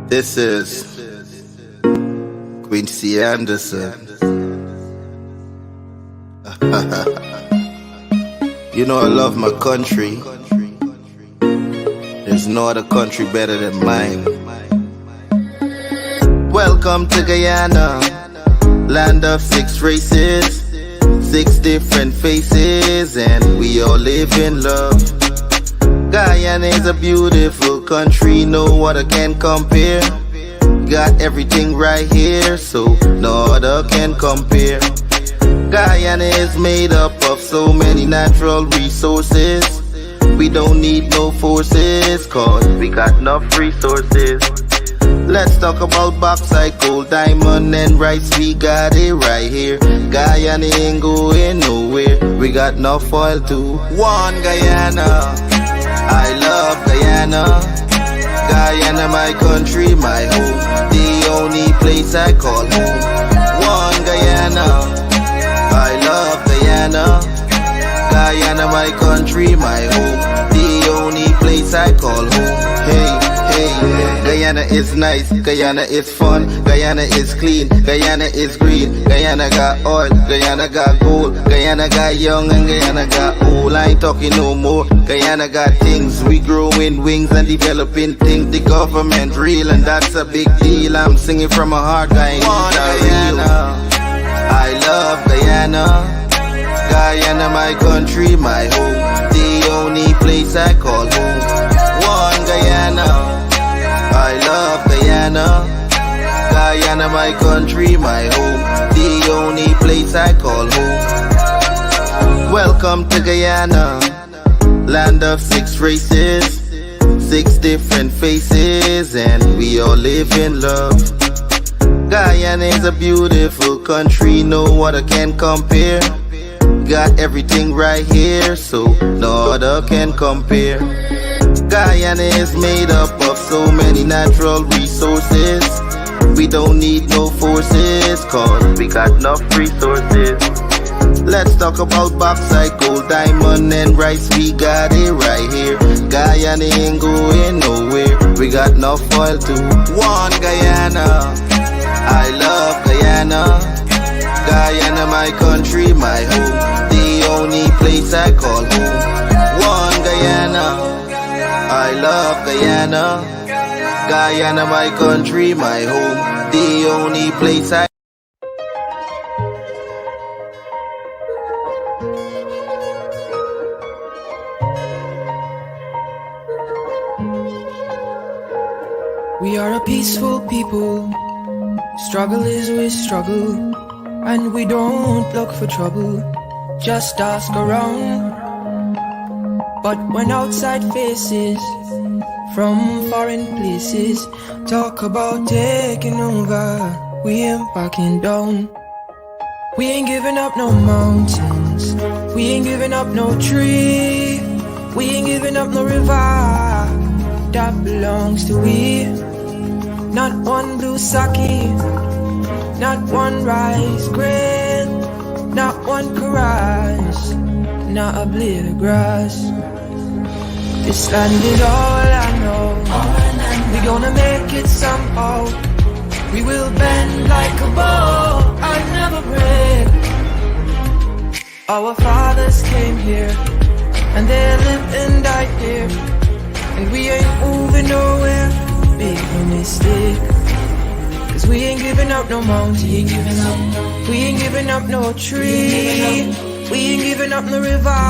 This is Quincy Anderson. You know I love my country. There's no other country better than mine. Welcome to Guyana, land of 6 races, 6 different faces, and we all live in love. Guyana is a beautiful country, no other can compare. Got everything right here, so no other can compare. Guyana is made up of so many natural resources. We don't need no forces, cause we got enough resources. Let's talk about bauxite, gold, diamond, and rice. We got it right here. Guyana ain't going nowhere. We got enough oil too. One Guyana, I love Guyana. Guyana, my country, my home. The only place I call home. One Guyana, I love Guyana. Guyana, my country, my home. The only place I call home. Hey, hey, Guyana is nice, Guyana is fun, Guyana is clean, Guyana is green, Guyana got oil, Guyana got gold, Guyana got young and Guyana got old. I ain't talking no more. Guyana got things, we growing wings and developing things. The government real and that's a big deal. I'm singing from my heart, Guyana, I love Guyana. Guyana, my country, my home. The only place I call home. One Guyana, I love Guyana. Guyana, my country, my home. The only place I call home. Welcome to Guyana, land of 6 races, 6 different faces, and we all live in love. Guyana is a beautiful country, no other can compare. Got everything right here, so no other can compare. Guyana is made up of so many natural resources. We don't need no forces, cause we got enough resources. Let's talk about bauxite, gold, diamond, and rice. We got it right here. Guyana ain't going nowhere. We got enough oil too. One Guyana, I love Guyana. Guyana, my country, my home. The only place I call home. One Guyana, I love Guyana. Guyana, my country, my home. The only place I We are a peaceful people. Struggle is we struggle. And we don't look for trouble, just ask around. But when outside faces from foreign places talk about taking over, we ain't backing down. We ain't giving up no mountains, we ain't giving up no tree, we ain't giving up no river that belongs to we. Not one blue sake, not one rice grain, not one caress, not a blade of grass. This land is all I know. We gonna make it somehow. We will bend like a bow and never break. Our fathers came here and they lived and died here, and we ain't moving nowhere. Big mistake. Cause we ain't giving up no mountain, we ain't giving up no tree, we ain't giving up no river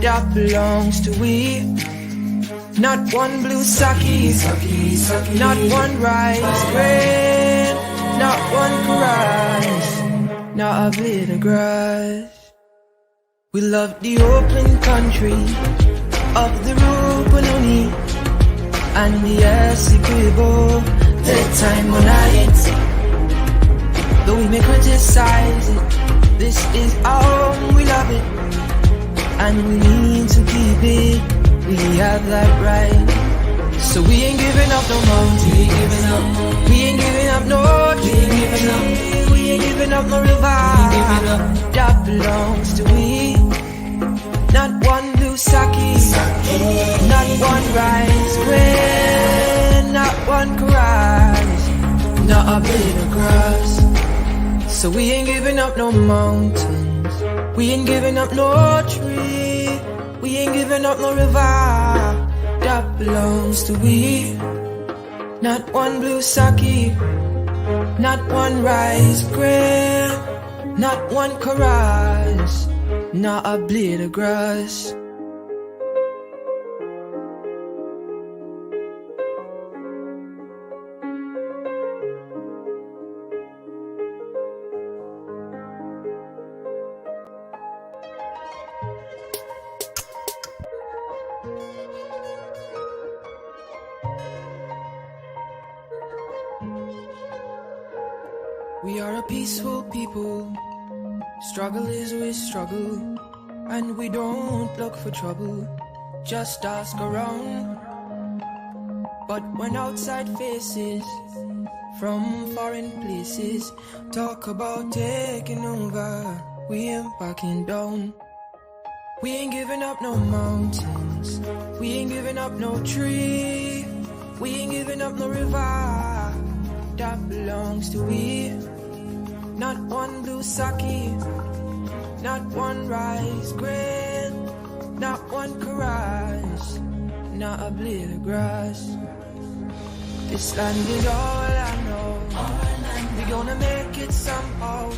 that belongs to we. Not one blue sake, not one rice grain, not one caress, not a blade of grass. We love the open country of the Rupununi and the Essequibo. Time or night, though we may criticize it, this is our home, we love it, and we need to keep it. We have that right. So we ain't giving up no mountain, we ain't giving up, we ain't giving up no tree, we ain't giving up no river that belongs to we. Not one blue sake, not one rice grain, not one one cries, not a blade of grass. So we ain't giving up no mountains, we ain't giving up no tree, we ain't giving up no river that belongs to we. Not one blue sake, not one rice grain, not one chorus, not a blade of grass. We are a peaceful people, struggle is we struggle, and we don't look for trouble, just ask around. But when outside faces from foreign places talk about taking over, we ain't backing down. We ain't giving up no mountains, we ain't giving up no tree, we ain't giving up no river that belongs to we. Not one blue sake, not one rice grain, not one chorus, not a blade of grass. This land is all I know, we gonna make it somehow.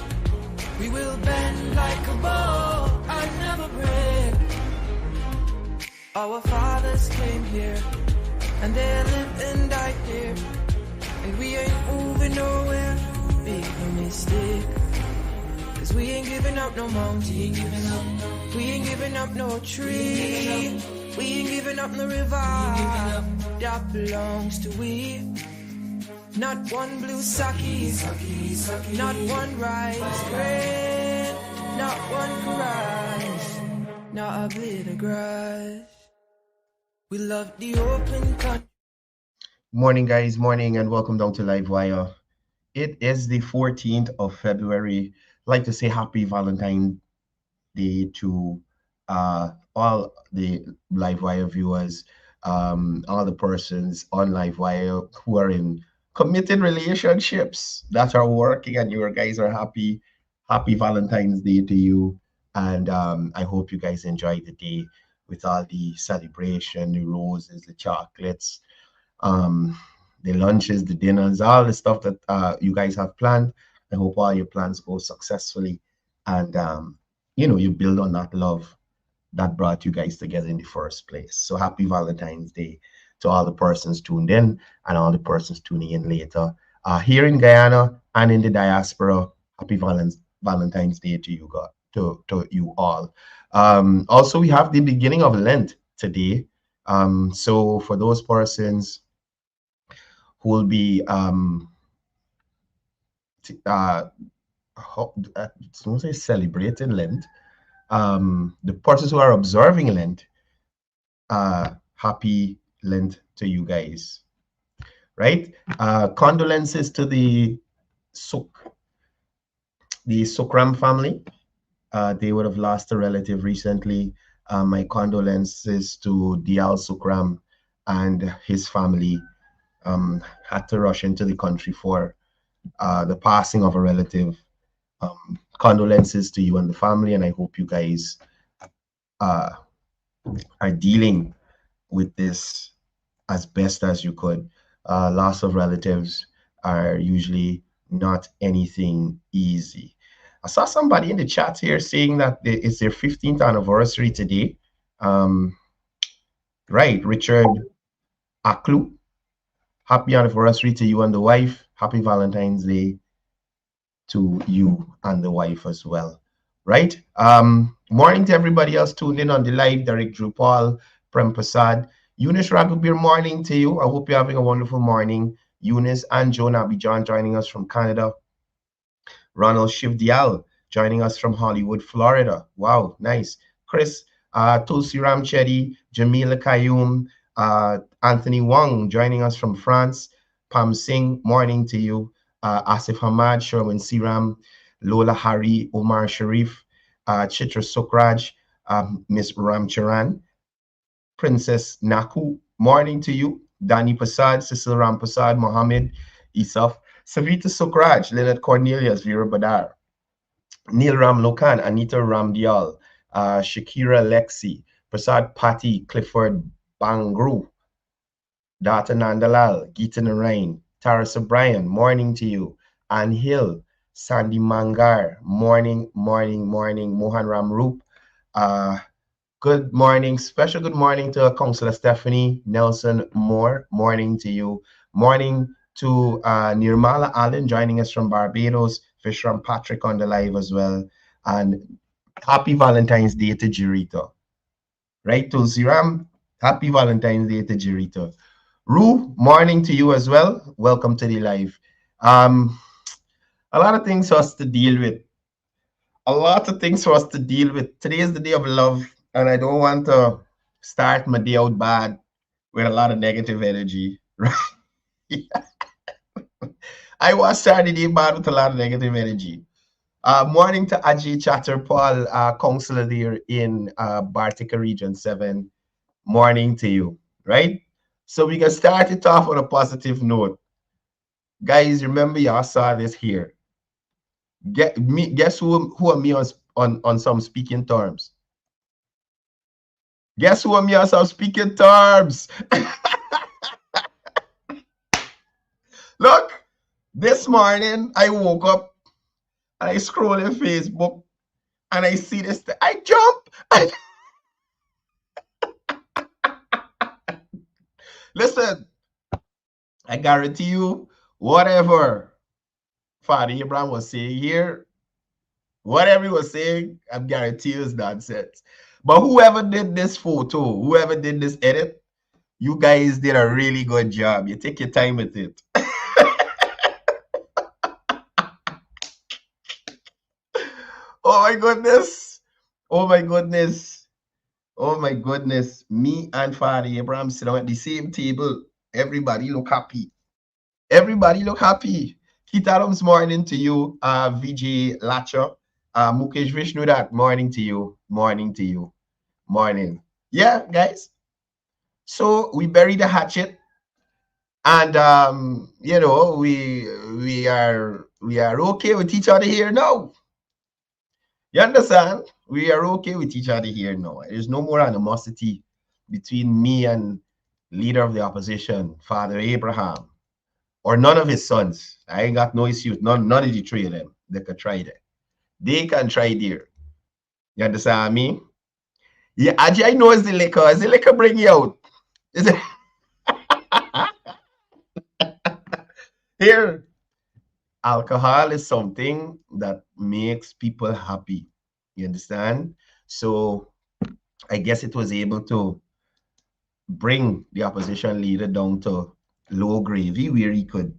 We will bend like a bow and never break. Our fathers came here, and they lived and died here, and we ain't moving nowhere. Big mistake, cause we ain't giving up no mountain, we ain't giving up no tree, we ain't giving up no river that belongs to we. Not one blue sake, not one rice grain, not one chorus, not a blade of grass. We love the open country. Morning, guys. Morning, and welcome down to Livewire. It is the 14th of February. I'd like to say happy Valentine's Day to all the Livewire viewers, all the persons on Livewire who are in committed relationships that are working, and you guys are happy. Happy Valentine's Day to you. And I hope you guys enjoy the day with all the celebration, the roses, the chocolates, the lunches, the dinners, all the stuff that you guys have planned. I hope all your plans go successfully, and you build on that love that brought you guys together in the first place. So happy Valentine's Day to all the persons tuned in and all the persons tuning in later. Here in Guyana and in the diaspora, happy Valentine's Day to you, God, to you all. Also, we have the beginning of Lent today. So for those persons who will be celebrating Lent, the persons who are observing Lent, happy Lent to you guys, right? Condolences to the Sukram family. They would have lost a relative recently. My condolences to Dial Sukram and his family. Had to rush into the country for the passing of a relative. Condolences to you and the family, and I hope you guys are dealing with this as best as you could. Loss of relatives are usually not anything easy. I saw somebody in the chat here saying that it's their 15th anniversary today. Right, Richard Aklu. Happy anniversary to you and the wife. Happy Valentine's Day to you and the wife as well. Right? Morning to everybody else tuned in on the live. Derek Drupal, Prem Prasad, Eunice Ragubir, morning to you. I hope you're having a wonderful morning. Eunice and Joan Abidjan joining us from Canada. Ronald Shivdial joining us from Hollywood, Florida. Wow, nice. Chris, Tulsi Ramchetty, Jamila Kayum, Anthony Wong joining us from France. Pam Singh, morning to you. Asif Hamad, Sherwin Siram, Lola Hari, Omar Sharif, Chitra Sukraj, Miss Ramcharan, Princess Naku, morning to you. Danny Prasad, Cecil Ram Prasad, Mohammed Isaf, Savita Sukraj, Leonard Cornelius, Vera Badar, Neil Ram Lokan, Anita Ram Dial, Shakira Lexi, Prasad Patti, Clifford Bangru, Data Nandalal, Geeta Narain, Taras O'Brien, morning to you. Ann Hill, Sandy Mangar, morning, morning, morning. Mohan Ramroop, good morning. Special good morning to Councillor Stephanie Nelson Moore, morning to you. Morning to Nirmala Allen joining us from Barbados, Fishram Patrick on the live as well. And happy Valentine's Day to Jirito. Right, Tulsiram? Happy Valentine's Day to Jirito. Rue, morning to you as well. Welcome to the live. A lot of things for us to deal with. A lot of things for us to deal with. Today is the day of love, and I don't want to start my day out bad with a lot of negative energy. Right? I was starting the day bad with a lot of negative energy. Morning to Ajay Chatterpal, councillor there in Bartica Region 7. Morning to you, right? So we can start it off on a positive note. Guys, remember y'all saw this here. Guess who are me on some speaking terms? Guess who are me on some speaking terms? Look, this morning I woke up and I scroll in Facebook and I see this. I jump. Listen, I guarantee you, whatever Father Abraham was saying here, whatever he was saying, I'm guaranteeing is nonsense. But whoever did this photo, whoever did this edit, you guys did a really good job. You take your time with it. Oh my goodness. Oh my goodness. Oh my goodness. Me and Father Abraham sitting at the same table. Everybody look happy. Everybody look happy. Keith Adams, morning to you. VJ Lacha. Mukesh Vishnu, that morning to you. Morning to you. Morning. Yeah, guys. So we bury the hatchet. And you know, we are okay with each other here now. You understand? We are okay with each other here now. There's no more animosity between me and leader of the opposition, Father Abraham, or none of his sons. I ain't got no issue with none of the three of them. They can try that. They can try there. You understand me? Yeah, Ajay knows the liquor. Is the liquor bring you out? Is it? Here, alcohol is something that makes people happy. You understand? So I guess it was able to bring the opposition leader down to low gravy where he could,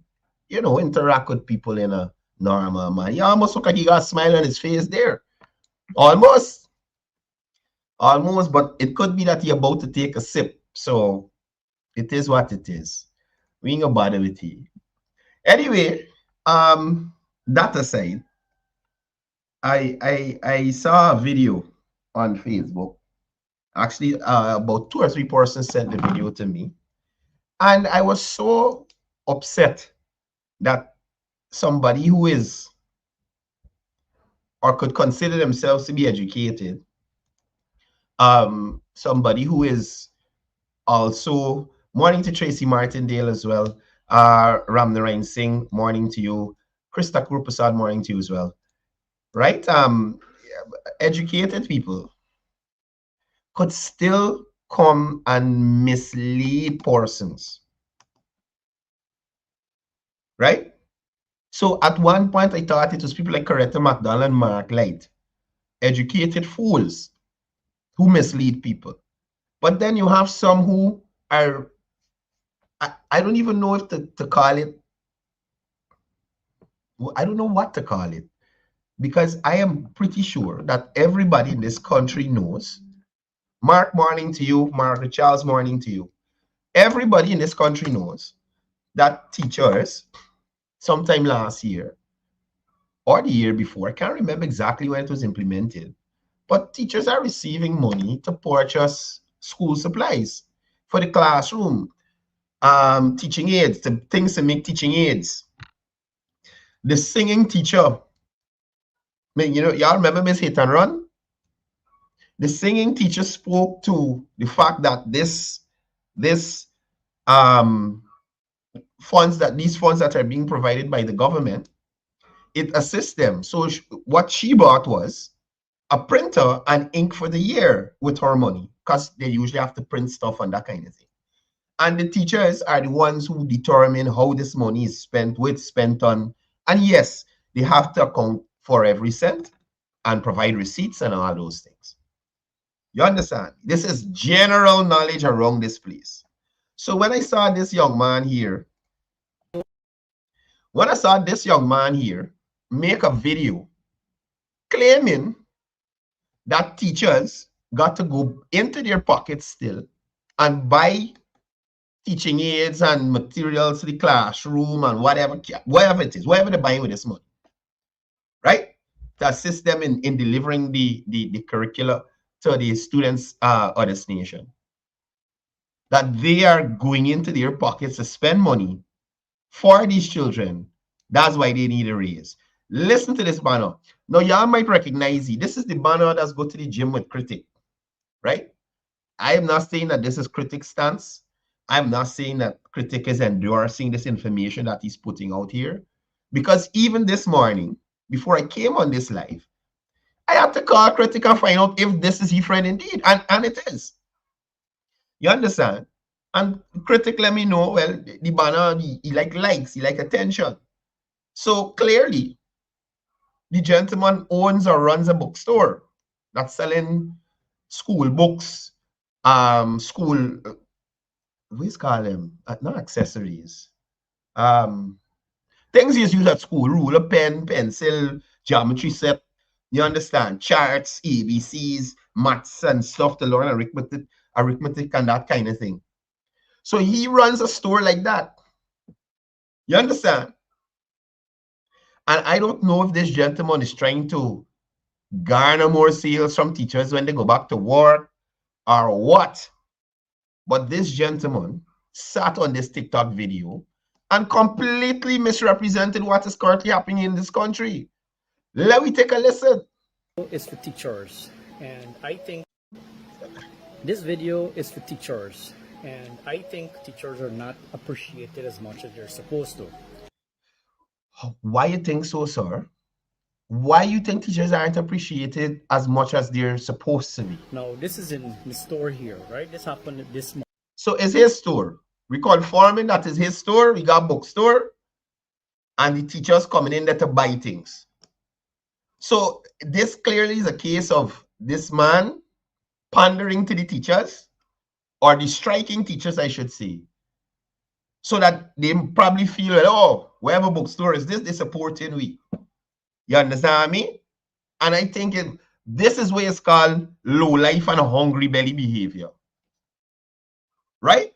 you know, interact with people in a normal manner. You almost look like he got a smile on his face there. Almost. Almost, but it could be that you're about to take a sip. So it is what it is. We ain't gonna bother with you. Anyway, that aside, I saw a video on Facebook. Actually, about 2 or 3 persons sent the video to me. And I was so upset that somebody who is or could consider themselves to be educated, somebody who is also, morning to Tracy Martindale as well, Ram Narain Singh, morning to you, Krista Kurprasad, morning to you as well, right? Educated people could still come and mislead persons, right? So at one point, I thought it was people like Coretta McDonald and Mark Light, educated fools who mislead people. But then you have some who are, I don't even know if to call it, I don't know what to call it, because I am pretty sure that everybody in this country knows. Mark, morning to you. Margaret Charles, morning to you. Everybody in this country knows that teachers, sometime last year or the year before, I can't remember exactly when it was implemented, but teachers are receiving money to purchase school supplies for the classroom. teaching aids, things to make teaching aids. The singing teacher, y'all remember Miss Hit and Run? The singing teacher spoke to the fact that these funds that are being provided by the government, it assists them. So what she bought was a printer and ink for the year with her money, because they usually have to print stuff and that kind of thing. And the teachers are the ones who determine how this money is spent, what it's spent on. And yes, they have to account for every cent and provide receipts and all those things. You understand? This is general knowledge around this place. So when I saw this young man here, make a video claiming that teachers got to go into their pockets still and buy teaching aids and materials to the classroom and whatever it is, whatever they're buying with this money, right? To assist them in delivering the curricula to the students' or destination. That they are going into their pockets to spend money for these children. That's why they need a raise. Listen to this banner. Now, y'all might recognize it. This is the banner that's go to the gym with Critic, right? I am not saying that this is Critic's stance. I'm not saying that Critic is endorsing this information that he's putting out here. Because even this morning, before I came on this live, I had to call Critic and find out if this is his friend indeed. And it is. You understand? And Critic let me know, well, the banner, he like likes, he like attention. So clearly, the gentleman owns or runs a bookstore that's selling school books, school, what's call them? Not accessories. Things you use at school, ruler, pen, pencil, geometry set, you understand, charts, ABCs, maths and stuff to learn arithmetic and that kind of thing. So he runs a store like that. You understand? And I don't know if this gentleman is trying to garner more sales from teachers when they go back to work or what. But this gentleman sat on this TikTok video and completely misrepresented what is currently happening in this country. Let me take a listen. Is for teachers, and I think this video is for teachers, and I think teachers are not appreciated as much as they're supposed to. Why you think so, sir? Why you think teachers aren't appreciated as much as they're supposed to be? Now, this is in the store here, right? This happened this month. So it's his store. We call Foreman, that is his store. We got bookstore. And the teachers coming in there to buy things. So this clearly is a case of this man pandering to the teachers, or the striking teachers, I should say, so that they probably feel, oh, wherever bookstore is this, they're supporting we. You understand me? And I think this is what it's called low life and hungry belly behavior. Right?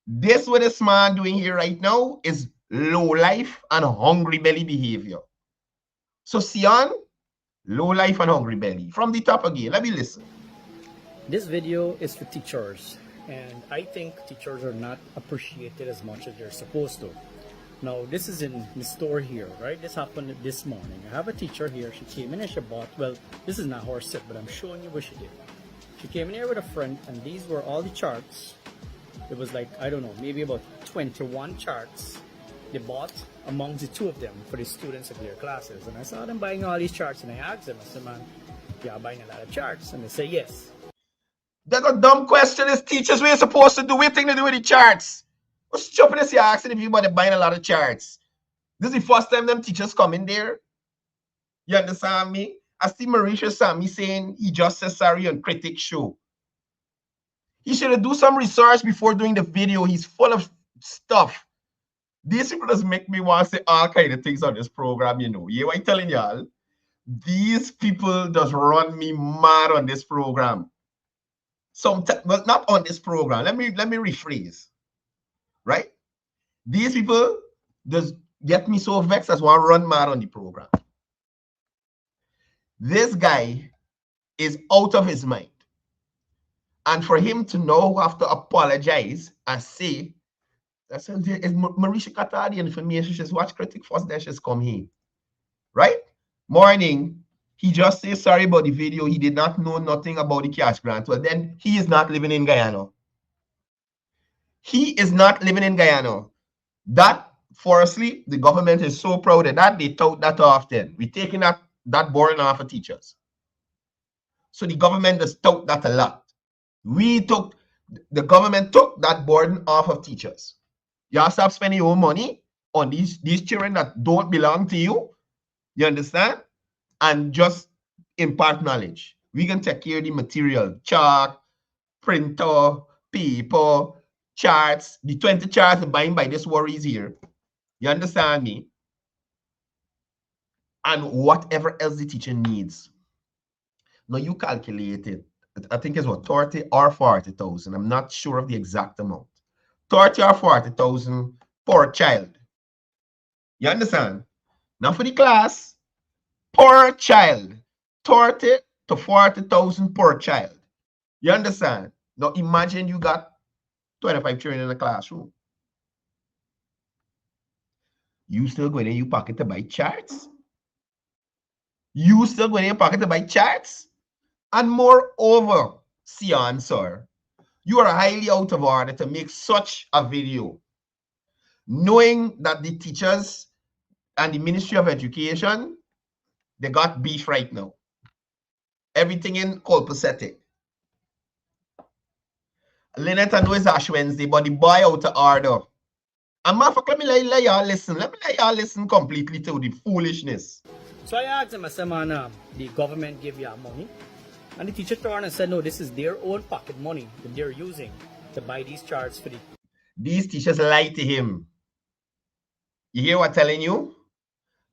This what this man doing here right now is low life and hungry belly behavior. So Sion, low life and hungry belly. From the top again, let me listen. This video is for teachers, and I think teachers are not appreciated as much as they're supposed to. Now, this is in the store here, right? This happened this morning. I have a teacher here. She came in and she bought, well, this is not her set, but I'm showing you what she did. She came in here with a friend, and these were all the charts. It was like, I don't know, maybe about 21 charts they bought among the two of them for the students of their classes. And I saw them buying all these charts, and I asked them, I said, man, you are buying a lot of charts? And they say, yes. That's a dumb question. As teachers, we're supposed to do anything to do with the charts. What's stupidness you're asking if you're buying a lot of charts? This is the first time them teachers come in there. You understand me? I see Mauricio Sammy saying he just said sorry on Critic Show. He should have do some research before doing the video. He's full of stuff. These people just make me want to say all kind of things on this program, you know. Yeah, I'm telling y'all, these people just run me mad on this program. Sometimes, well, not on this program. Let me rephrase. Right? These people just get me so vexed as want to run mad on the program. This guy is out of his mind. And for him to now have to apologize and say That's is Marisha Kata the information. She's watch critic first, then she's come here. Right? Morning. He just says sorry about the video. He did not know nothing about the cash grant. Well, then he is not living in Guyana. He is not living in Guyana. That, firstly, the government is so proud of that, they tout that often. We're taking that burden off of teachers. So the government does tout that a lot. The government took that burden off of teachers. Y'all stop spending your own money on these children that don't belong to you. You understand? And just impart knowledge. We can take care of the material, chalk, printer, paper, charts. The 20 charts are buying by this worries here. You understand me? And whatever else the teacher needs. Now you calculate it. I think it's what, 30 or 40,000. I'm not sure of the exact amount. 30 or 40,000 per child. You understand? Not for the class, per child. 30 to 40,000 per child. You understand? Now imagine you got 25 children in a classroom. You still going in your pocket to buy charts? You still going in your pocket to buy charts? And moreover, Sian, sir, you are highly out of order to make such a video, knowing that the teachers and the Ministry of Education, they got beef right now. Everything in copacetic. Lynette, I know it's Ash Wednesday, but the boy out of order. And let me let y'all listen. Let me let y'all listen completely to the foolishness. So I asked him, I said, man, the government gave you money. And the teacher turned and said, no, this is their own pocket money that they're using to buy these charts for the... These teachers lied to him. You hear what I'm telling you?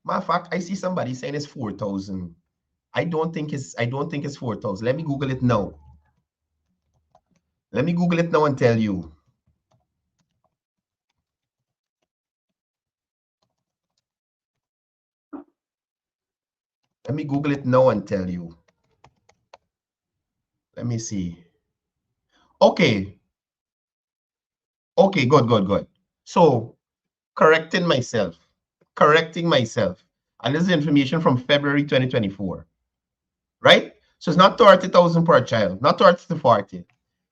Matter of fact, I see somebody saying it's 4,000. I don't think it's 4,000. Let me Google it now. Let me Google it now and tell you. Let me Google it now and tell you. Let me see. Okay. Okay, good. So, correcting myself. And this is information from February 2024. Right? So it's not 30,000 per child, not 30 to 40.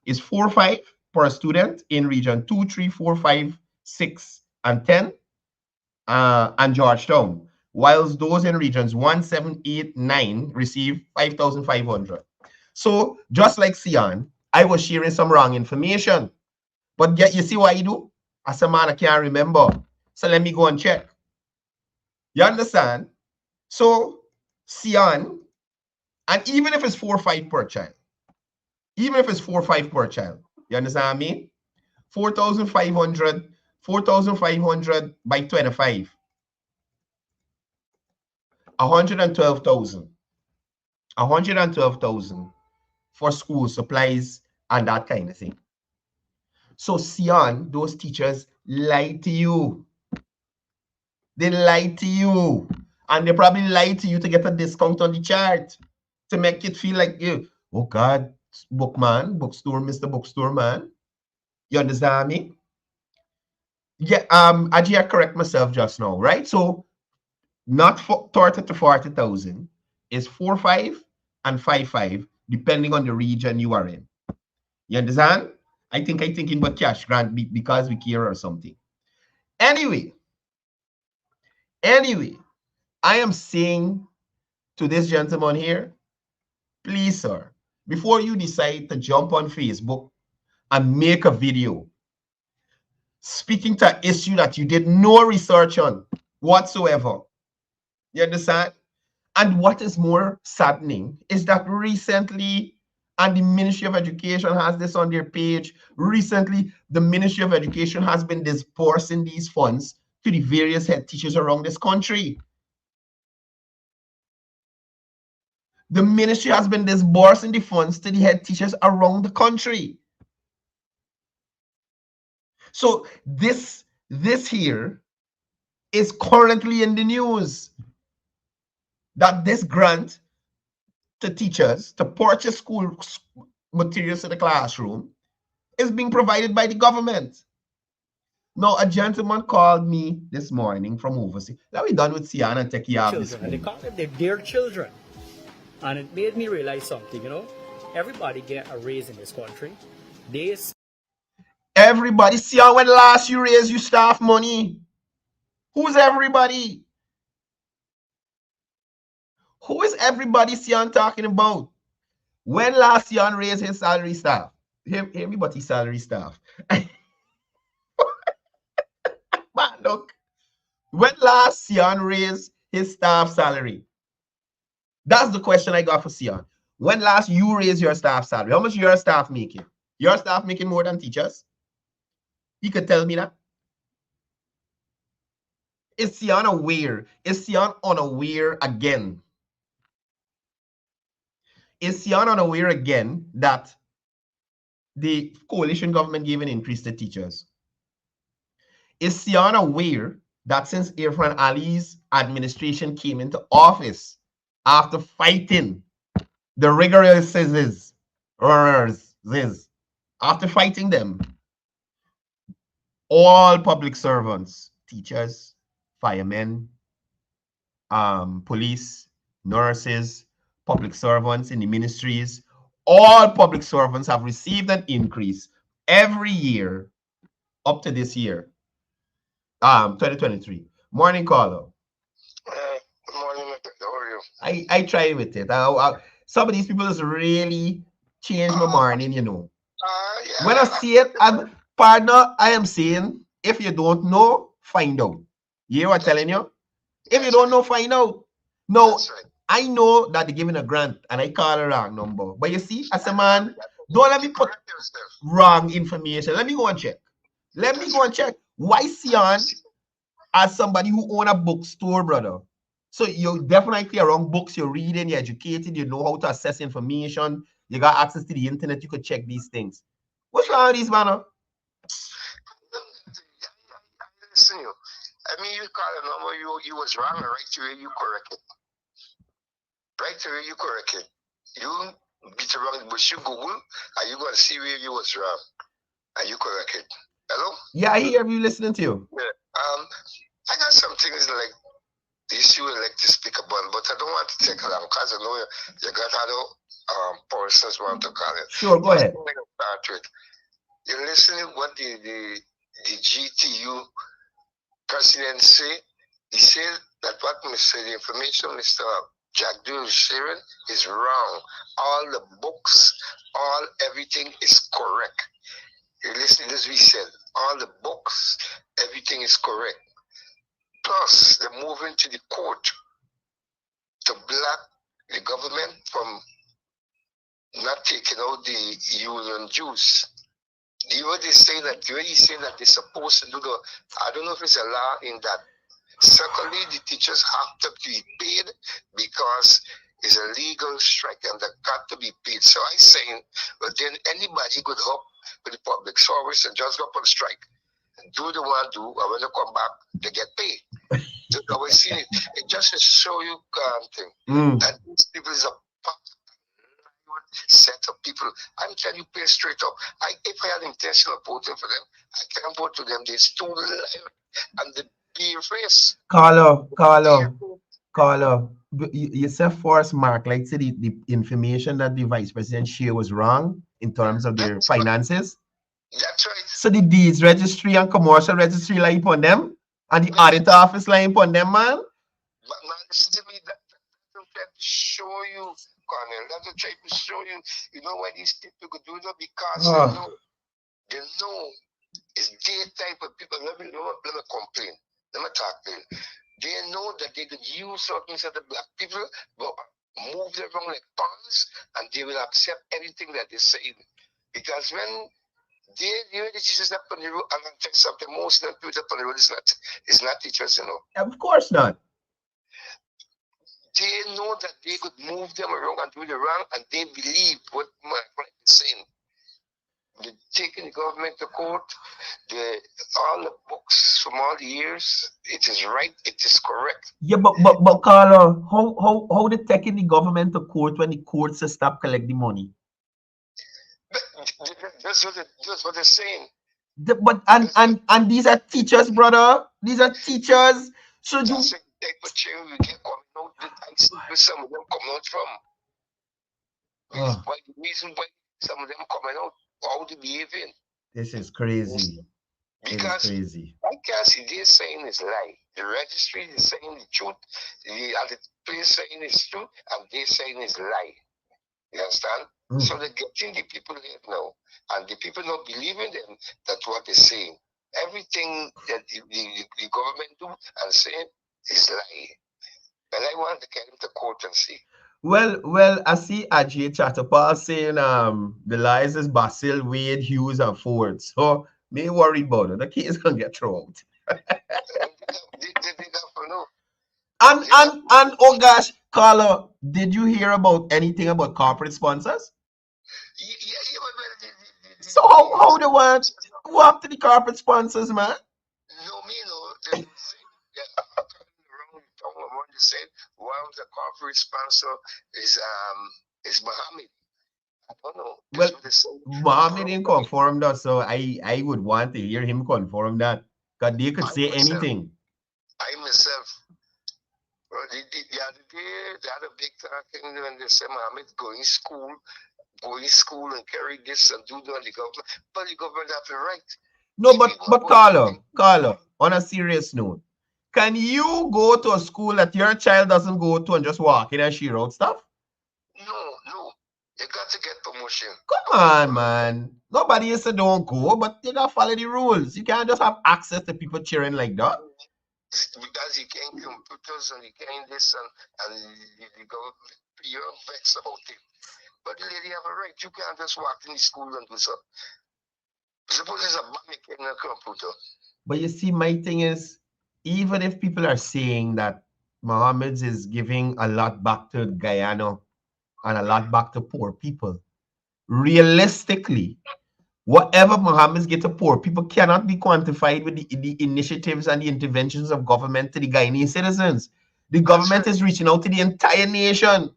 It's 4-5 per student in region 2, 3, 4, 5, 6, and 10, and Georgetown. Whilst those in regions 1, 7, 8, 9 receive 5,500. So just like Sian, I was sharing some wrong information. But you see what I do? As a man, I can't remember. So let me go and check. You understand? So Sian, and even if it's 4-5 per child, you understand me? 4,500 by 25. 112,000. 112,000 for school supplies and that kind of thing. So Sian, those teachers lied to you. They lied to you. And they probably lied to you to get a discount on the chart. To make it feel like you, oh God, bookstore, Mr. Bookstore man. You understand me? Yeah, I did correct myself just now, right? So not 30 to 40,000 is 4-5 and 5-5, depending on the region you are in. You understand? I think I'm thinking about cash grant because we care or something. Anyway, I am saying to this gentleman here, please, sir, before you decide to jump on Facebook and make a video speaking to an issue that you did no research on whatsoever, you understand? And what is more saddening is that recently, and the Ministry of Education has this on their page, recently the Ministry of Education has been disbursing these funds to the various head teachers around this country. The ministry has been disbursing the funds to the head teachers around the country. So this here is currently in the news, that this grant to teachers to purchase school materials in the classroom is being provided by the government. No, a gentleman called me this morning from overseas. Now we done with Sian and take you off this children, and they phone. call them their dear children. And it made me realize something, everybody get a raise in this country. They Everybody, Sian, when last you raise your staff money? Who's everybody? Who is everybody Sian talking about? When last Sian raised his salary staff? Everybody's salary staff. Man, look. When last Sian raised his staff salary? That's the question I got for Sian. When last you raised your staff salary? How much your staff making? Your staff making more than teachers? He could tell me that. Is Sian aware? Is Sian unaware again? Is Sian unaware again that the coalition government gave an increase to teachers? Is Sian aware that since Irfan Ali's administration came into office after fighting the rigorous after fighting them, all public servants, teachers, firemen, police, nurses, public servants in the ministries, all public servants have received an increase every year up to this year, 2023. Morning, caller. Good morning, how are you? I try with it. Some of these people just really change my morning, Yeah. When I see it, partner, I am saying, if you don't know, find out. You hear what I'm telling you? If you don't know, find out. No, Right. I know that they're giving a grant and I call a wrong number. But you see, as a man, don't let me put wrong information. Let me go and check. Why Sian, as somebody who own a bookstore, brother? So you're definitely around books, you're reading, you're educated, you know how to assess information, you got access to the internet, you could check these things. What's wrong with these, man? Listen, you. I mean, you call a number, you was wrong, and right away you correct it. Right away you correct it. You beat around the bush, you Google, and you're going to see where you was wrong, and you correct it. Hello? Yeah, I hear you listening to you. Yeah. I got some things like the issue I like to speak about, but I don't want to take long because I know you got other persons want to call it. Sure, go ahead. Start with. You're listening what the GTU president say. He said that what the information Mr. Jack Dewey is sharing is wrong. All the books, everything is correct. You're listening to this, we said. All the books, everything is correct. Plus, they're moving to the court to block the government from not taking out the union dues. The way they say that, they're supposed to do I don't know if it's a law in that. Secondly, the teachers have to be paid because it's a legal strike and they got to be paid. So I'm saying, but then anybody could help with the public service and just go up on strike. Do the one do, and when they come back, they get paid. Just always seen it. It just to show you thing that these people is a set of people. I'm telling you, pay straight up. If I had intention of voting for them, I can't vote for them. They stole life and the beer face. Carlo. You said force mark, like say the information that the vice president shared was wrong in terms of their finances. That's right. So the deeds registry and commercial registry lie upon them, and the auditor office lie upon them, man. But man, listen to me. I'm trying to show you, Colonel. That's what I'm trying to show you. You know why these people could do that? Because they know it's their type of people. Let me complain. Let me talk to you. They know that they could use certain set of black people, but move them around like pawns, and they will accept anything that they say. Because when the teachers up on the road, and I'll tell you something, most of them people up on the road is not teachers, Of course not. They know that they could move them around and do the wrong, and they believe what my friend is saying. They're taking the government to court, all the books from all the years, it is right, it is correct. Yeah, but Carlo, how they taking the government to court when the court says stop collecting money? But that's what they're saying. But and these are teachers, brother. These are teachers. So you That's the type of change we get coming out. I see where some of them coming out from. oh, Why the reason why some of them coming out, how they behaving. this is crazy. It is Because crazy. I can't see they're saying is lie. The registry is saying the truth. The other place saying is truth, and they're saying is lie. You understand? So they're getting the people here now, and the people not believing them. That's what they're saying. Everything that the government do and say is lie. And I want to get him to court and see. Well, I see Ajay Chatterpal saying the lies is Basil, Wade, Hughes, and Ford. So me worried about it. The case gonna get thrown out. They have to know. And oh gosh, Carla, did you hear about anything about corporate sponsors? Yeah, So how they want go after the corporate sponsors, man? no, me no. They say, yeah, around they said one of the corporate sponsor is Mohammed. I don't know. That's Well, what they say. Mohammed didn't confirm that, so I would want to hear him confirm that. Because they could say anything. I myself, the other day, they had a big talking when they said Mohammed going school and carry this and do that the government. But the government have the right. No, but Carla, on a serious note, can you go to a school that your child doesn't go to and just walk in and share out stuff? No. You got to get promotion. Come on, man. Nobody is say don't go, but you gotta follow the rules. You can't just have access to people cheering like that. Because you can't computers and you can't this and the government, you're vexed about it. But the lady have a right. You can't just walk in the school and do so. Suppose it's a bomb in a computer. But you see, my thing is, even if people are saying that Mohammed's is giving a lot back to Guyana and a lot back to poor people, realistically, whatever Mohammed's get to poor people cannot be quantified with the initiatives and the interventions of government to the Guyanese citizens. The government is reaching out to the entire nation.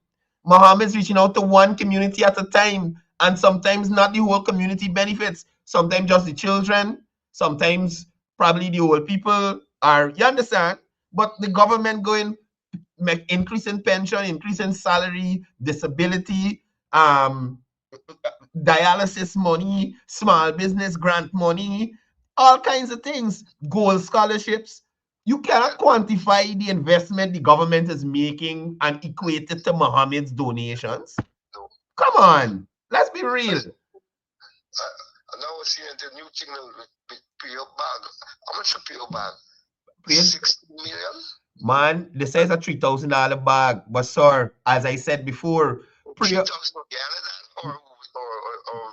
Mohammed's reaching out to one community at a time, and sometimes not the whole community benefits. Sometimes just the children, sometimes probably the old people are, you understand? But the government going increase in pension, increase in salary, disability, dialysis money, small business grant money, all kinds of things, gold scholarships. You cannot quantify the investment the government is making and equate it to Mohammed's donations. No. Come on, let's be real. And now we're seeing the new thing with PO bag. How much a PO bag? Please? 60 million? Man, this says a $3,000 bag. But sir, as I said before, 3,000 Canada or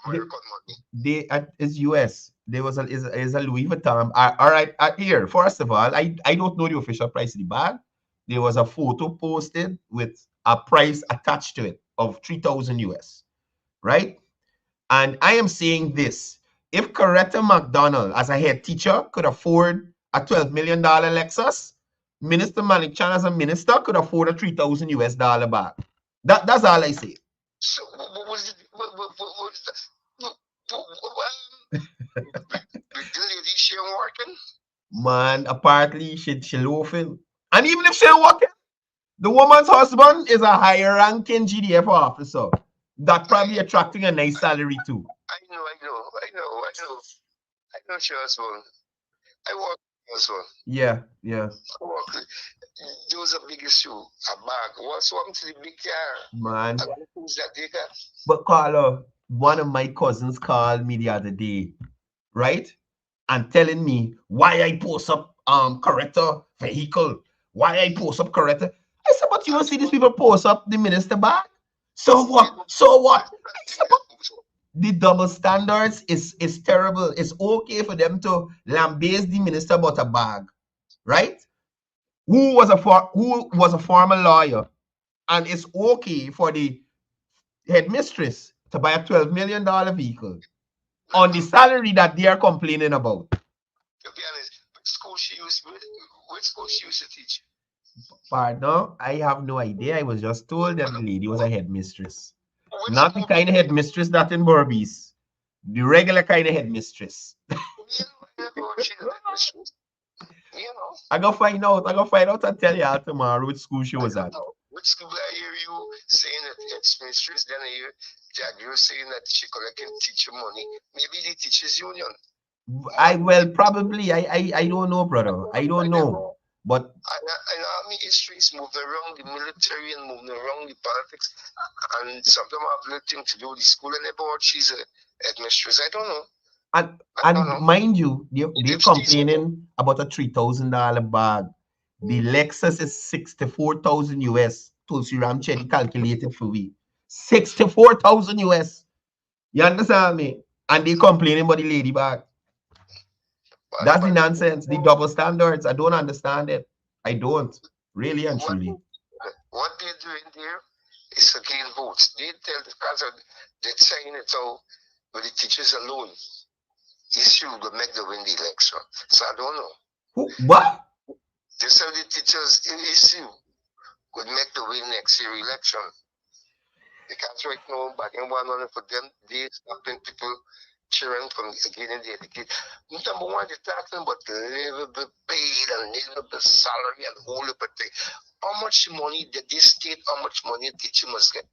American money? It's US. There was is a Louis Vuitton. All right, here. First of all, I don't know the official price of the bag. There was a photo posted with a price attached to it of 3,000 US, right? And I am saying this: if Coretta McDonald, as a head teacher, could afford a $12 million Lexus, Minister Malik Chan, as a minister, could afford a 3,000 US dollar bag. That's all I say. So what was it? The lady she ain't working? Man, apparently she loafing. And even if she ain't working, the woman's husband is a higher ranking GDF officer. That probably attracting a nice salary too. I know she husband. I work as well. Yeah. I work. Those are big issue. A bag. What's wrong to the big car? Man. Things that they got. But Carla, one of my cousins called me the other day, right? And telling me why I post up Coretta vehicle, why I post up Coretta. I said, but you don't see these people post up the minister bag? So what? The double standards is terrible. It's okay for them to lambaste the minister about a bag, right? Who was a former lawyer, and it's okay for the headmistress to buy a $12 million vehicle on the salary that they are complaining about. To be honest, which school she used to teach? Pardon, I have no idea. I was just told that the lady was a headmistress. Not the kind of headmistress that in Burbies. The regular kind of headmistress. Which You know, I gotta find out. I gotta find out and tell you tomorrow which school she I was don't at. know. Which school I hear you saying that it's mistress, then I hear Jack, you're saying that she collecting teacher money. Maybe the teachers union. I well probably I don't know, brother. I don't I don't know. know. But And army history is moving around the military and moving around the politics, and sometimes have nothing to do with the school and about she's a headmistress. I don't know. and I don't and know. mind you, they're If she's complaining about a $3,000 bag. The Lexus is 64,000 US. Tulsi Ram Chetty calculated for we. 64,000 US. You understand me? And they complaining about the lady bag. That's the nonsense, the double standards. I don't understand it. I don't. Really and truly. what they're doing there is again votes. They tell the council they're saying it all with the teachers alone. Issue will make the win the election. So I don't know. Who? What? They say the teachers issue could make the win next year election. Because right now, back in one on for them, they stopping people cheering from getting the education. Number one, they're talking about livable paid and livable salary and all of it. How much money did this state, how much money a teacher must get?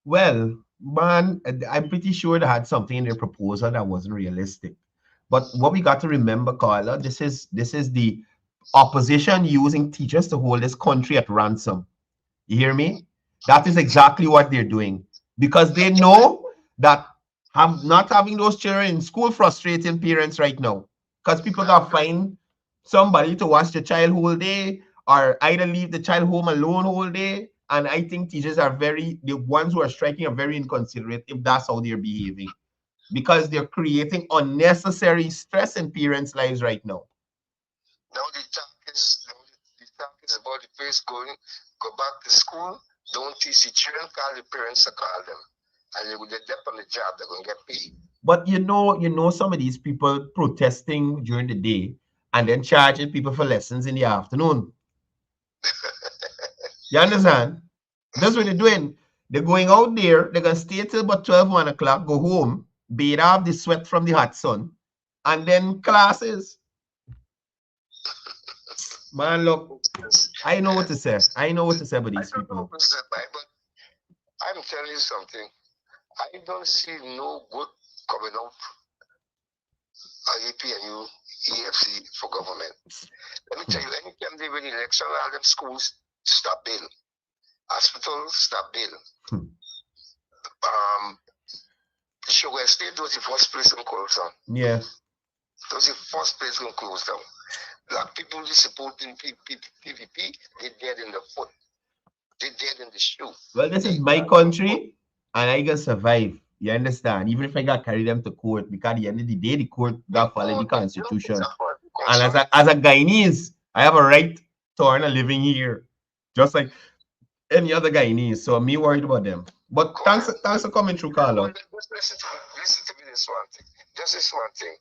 Well, man, I'm pretty sure they had something in their proposal that wasn't realistic. But what we got to remember, Carla, this is the opposition using teachers to hold this country at ransom. You hear me? That is exactly what they're doing because they know that not having those children in school frustrating parents right now because people got to find somebody to watch the child whole day or either leave the child home alone whole day. And I think teachers are the ones who are striking are very inconsiderate if that's how they're behaving because they're creating unnecessary stress in parents' lives right now. Now the talk is about the parents go back to school, don't teach the children, call the parents to call them. And they will get them on the job, they're gonna get paid. But some of these people protesting during the day and then charging people for lessons in the afternoon. You understand? That's what they're doing. They're going out there, they're gonna stay till about 12, 1 o'clock, go home, bathe off the sweat from the hot sun, and then classes. Man, look, I know what to say. I know what to say about these people. But I'm telling you something. I don't see no good coming out APNU, EFC for government. Let me tell you, anytime they win election, all them schools stop bill. Hospitals stop bill. Sugar State was the first place in close down. Yeah. That was the first place in close down. Black people who supporting PPP, they dead in the foot. They dead in the shoe. Well, this is my country, and I can survive. You understand? Even if I got carry them to court, because at the end of the day, the court got follow the constitution. And as a Guyanese, I have a right to earn a living here, just like any other Guyanese. So me worried about them. But thanks for coming through, Carlo. Listen to me this one thing. Just this one thing.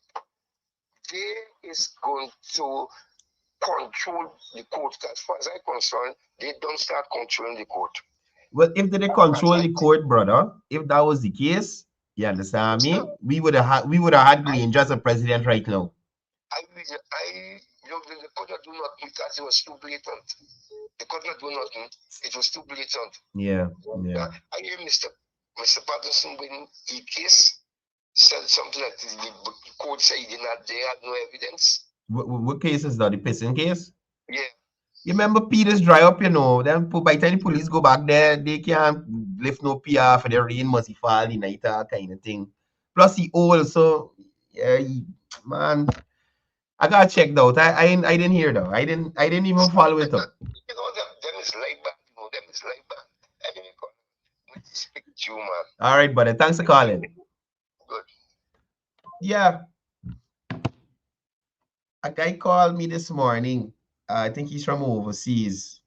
They is going to control the court. As far as I'm concerned, they don't start controlling the court. Well, if they control the court, brother, if that was the case, you understand me? We would have had Grange as a president right now. They could not do nothing because it was too blatant. They could not do nothing. It was too blatant. Yeah. I hear Mr. Patterson when he case said something like the court said they had no evidence. What case is that? The pissing case? Yeah. You remember Peters dry up, then by the time the police go back there, they can't lift no PR for the rain must fall the night kind of thing. Plus he old, so yeah, man. I got checked out. I didn't hear though. I didn't even follow it up. Them is laid back. Them is laid back. Anyway, speak to you, man. All right, buddy. Thanks for calling. Good. Yeah. A guy called me this morning. I think he's from overseas.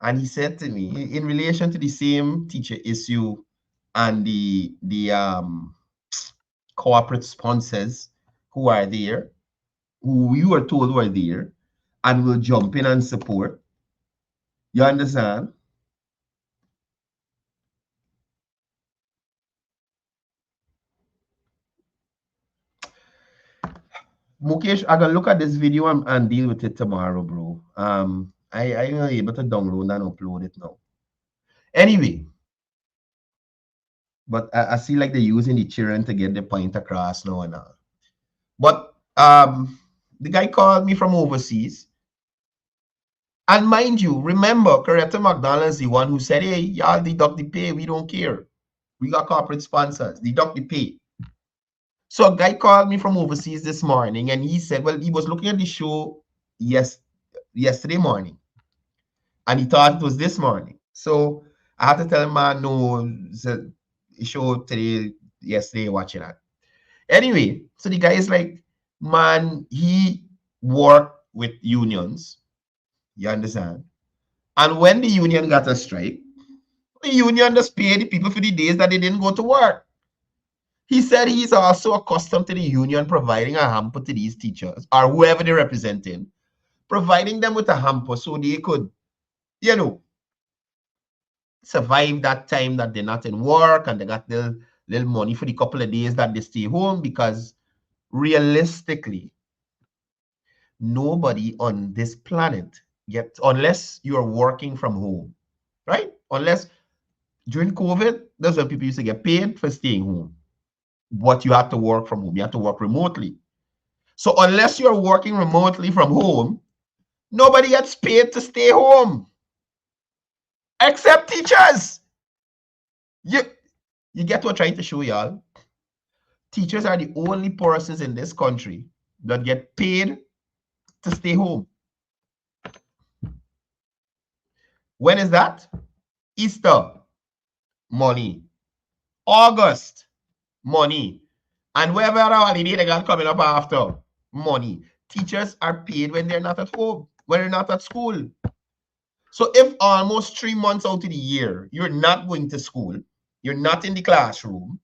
And he said to me, in relation to the same teacher issue and the corporate sponsors who are there, who you were told were there, and will jump in and support. You understand? Mukesh, I'm gonna look at this video and deal with it tomorrow, bro. I ain't able to download and upload it now. Anyway, but I see like they're using the children to get the point across now and all. But the guy called me from overseas. And mind you, remember, Coretta McDonald is the one who said, hey, y'all deduct the pay. We don't care. We got corporate sponsors. Deduct the pay. So a guy called me from overseas this morning and he said, well, he was looking at the show yesterday morning. And he thought it was this morning. So I had to tell him, man, no, it's a show today, yesterday, watching that. Anyway, so the guy is like, man, he worked with unions. You understand? And when the union got a strike, the union just paid the people for the days that they didn't go to work. He said he's also accustomed to the union providing a hamper to these teachers or whoever they're representing, providing them with a hamper so they could, you know, survive that time that they're not in work and they got the little money for the couple of days that they stay home, because realistically, nobody on this planet gets, unless you're working from home, right? Unless during COVID, that's when people used to get paid for staying home. But you have to work from home. You have to work remotely. So unless you're working remotely from home, nobody gets paid to stay home except teachers. You get what I'm trying to show y'all? Teachers are the only persons in this country that get paid to stay home. When is that? Easter, money. August, money. And wherever other holiday they got coming up after, money. Teachers are paid when they're not at home, when they're not at school. So if almost 3 months out of the year, you're not going to school, you're not in the classroom,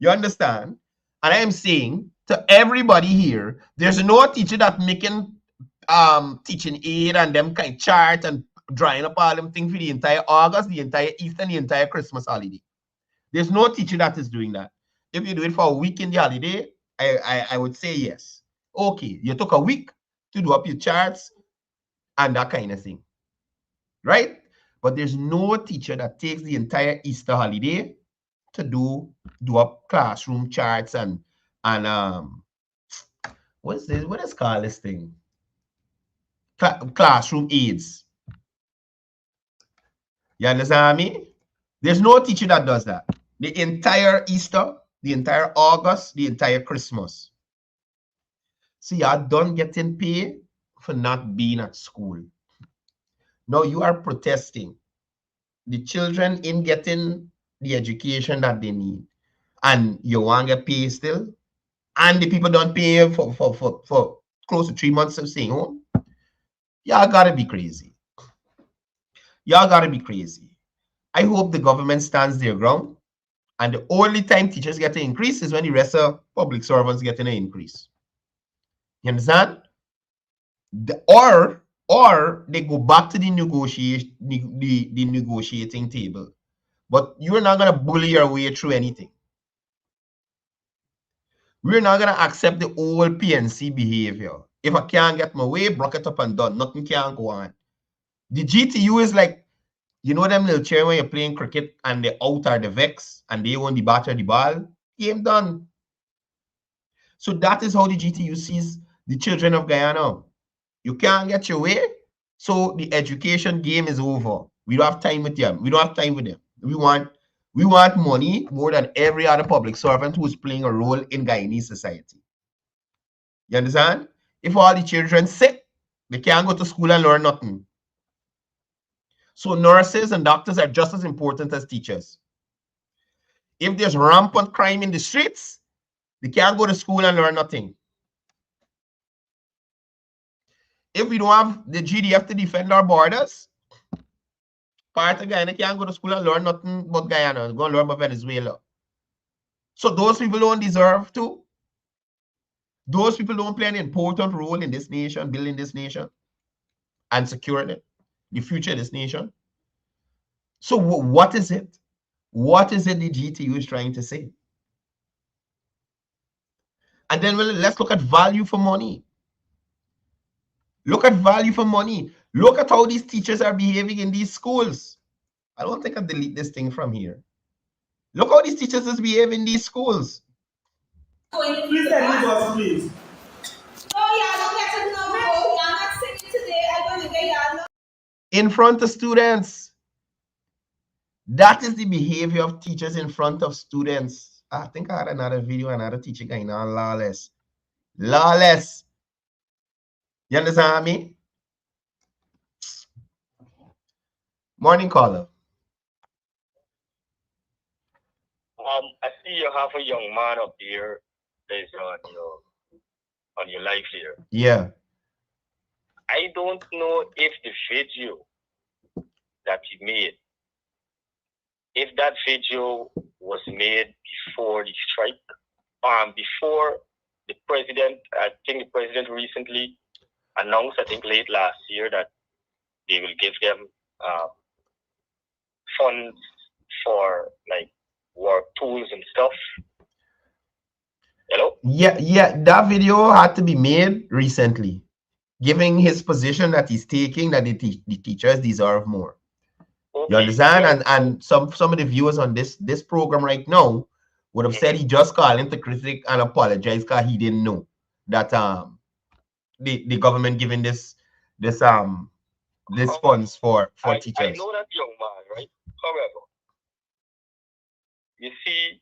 you understand? And I am saying to everybody here, there's no teacher that making teaching aid and them kind of chart and drawing up all them things for the entire August, the entire Easter, and the entire Christmas holiday. There's no teacher that is doing that. If you do it for a week in the holiday, I would say yes. Okay, you took a week to do up your charts and that kind of thing, right? But there's no teacher that takes the entire Easter holiday to do up classroom charts and what is called this thing? Classroom aids. You understand me? There's no teacher that does that. The entire Easter, the entire August, the entire Christmas. See, y'all done getting paid for not being at school. Now you are protesting the children in getting the education that they need. And you want to get paid still? And the people don't pay for close to 3 months of staying home? Y'all gotta be crazy. Y'all gotta be crazy. I hope the government stands their ground. And the only time teachers get an increase is when the rest of public servants get an increase. You understand? Or they go back to the negotiating table. But you're not gonna bully your way through anything. We're not gonna accept the old PNC behavior. If I can't get my way, block it up and done. Nothing can go on. The GTU is like, you know them little chair when you're playing cricket and they out are the vex and they won the bat or the ball? Game done. So that is how the GTU sees the children of Guyana. You can't get your way, so the education game is over. We don't have time with them. We don't have time with them. We want money more than every other public servant who's playing a role in Guyanese society. You understand? If all the children sick, they can't go to school and learn nothing. So nurses and doctors are just as important as teachers. If there's rampant crime in the streets, they can't go to school and learn nothing. If we don't have the GDF to defend our borders, part of Guyana can't go to school and learn nothing about Guyana. Go and learn about Venezuela. So those people don't deserve to. Those people don't play an important role in this nation, building this nation, and securing it, the future of this nation. So what is it? What is it the GTU is trying to say? And then let's look at value for money. Look at value for money. Look at how these teachers are behaving in these schools. I don't think I delete this thing from here. Look how these teachers is behaving in these schools. Please tell me boss, please. Oh yeah, don't get to know. I'm not singing today. I'm gonna get y'all. In front of students. That is the behavior of teachers in front of students. I think I had another video, another teacher going on lawless. Lawless. You understand me? Morning caller. I see you have a young man up there that's on your live here. Yeah. I don't know if the video that he made, if that video was made before the strike, before the president, I think the president recently announced, I think late last year, that they will give them funds for like work tools and stuff. Hello? Yeah, that video had to be made recently, giving his position that he's taking, that the teachers deserve more. Okay. You understand? Yeah. And some of the viewers on this program right now would have said he just called into critic and apologized because he didn't know that the government giving this funds for teachers. I know that young man, right? However, you see,